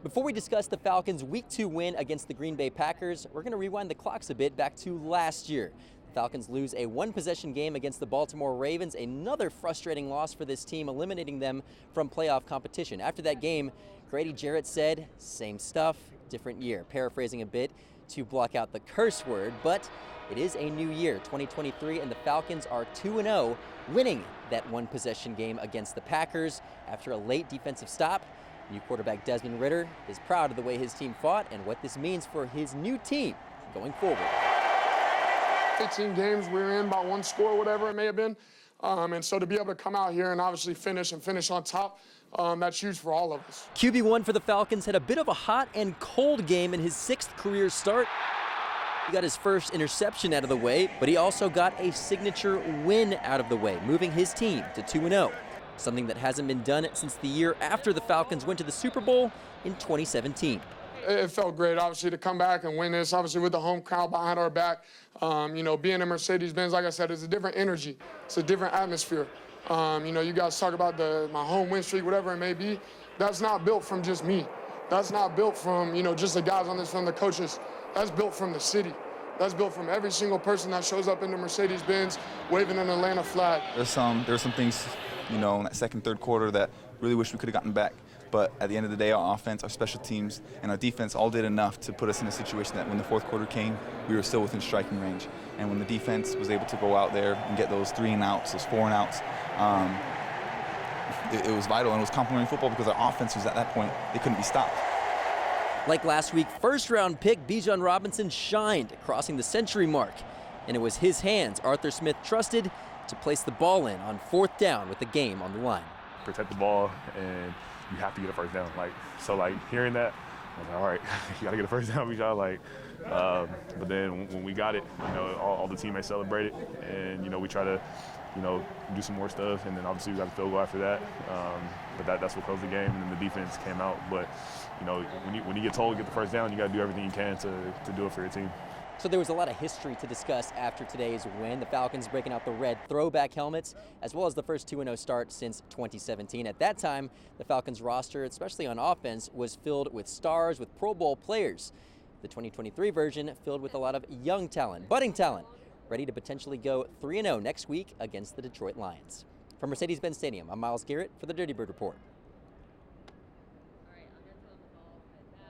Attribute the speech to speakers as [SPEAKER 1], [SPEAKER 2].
[SPEAKER 1] Before we discuss the Falcons' Week 2 win against the Green Bay Packers, we're going to rewind the clocks a bit back to last year. The Falcons lose a one-possession game against the Baltimore Ravens, another frustrating loss for this team, eliminating them from playoff competition. After that game, Grady Jarrett said, "Same stuff, different year," paraphrasing a bit to block out the curse word, but it is a new year, 2023, and the Falcons are 2-0, winning that one-possession game against the Packers after a late defensive stop. New quarterback Desmond Ridder is proud of the way his team fought and what this means for his new team going forward.
[SPEAKER 2] 15 games we were in, about one score, whatever it may have been. And so to be able to come out here and obviously finish on top, that's huge for all of us.
[SPEAKER 1] QB1 for the Falcons had a bit of a hot and cold game in his 6th career start. He got his first interception out of the way, but he also got a signature win out of the way, moving his team to 2-0. Something that hasn't been done since the year after the Falcons went to the Super Bowl in 2017.
[SPEAKER 2] It felt great, obviously, to come back and win this, obviously with the home crowd behind our back. Being in Mercedes-Benz, like I said, it's a different energy. It's a different atmosphere. You guys talk about my home win streak, whatever it may be. That's not built from just me. That's not built from, just the guys on this, from the coaches. That's built from the city. That's built from every single person that shows up in the Mercedes-Benz waving an Atlanta flag.
[SPEAKER 3] There were some things, in that second, third quarter that really wish we could have gotten back. But at the end of the day, our offense, our special teams, and our defense all did enough to put us in a situation that when the fourth quarter came, we were still within striking range. And when the defense was able to go out there and get those 3 and outs, those 4 and outs, it was vital, and it was complementary football because our offense was at that point, they couldn't be stopped.
[SPEAKER 1] Like last week, first-round pick Bijan Robinson shined, crossing the century mark. And it was his hands Arthur Smith trusted to place the ball in on 4th down with the game on the line.
[SPEAKER 4] Protect the ball, and you have to get a first down. Hearing that, I was like, all right, you got to get a first down, Bijan. But then when we got it, all the teammates celebrated, and, we try to, do some more stuff, and then obviously we got the field goal after that. But that's what closed the game, and then the defense came out. But, when you get told to get the first down, you got to do everything you can to do it for your team.
[SPEAKER 1] So there was a lot of history to discuss after today's win. The Falcons breaking out the red throwback helmets, as well as the first 2-0 start since 2017. At that time, the Falcons roster, especially on offense, was filled with stars, with Pro Bowl players. The 2023 version filled with a lot of young talent, budding talent, ready to potentially go 3-0 next week against the Detroit Lions. From Mercedes-Benz Stadium, I'm Miles Garrett for the Dirty Bird Report.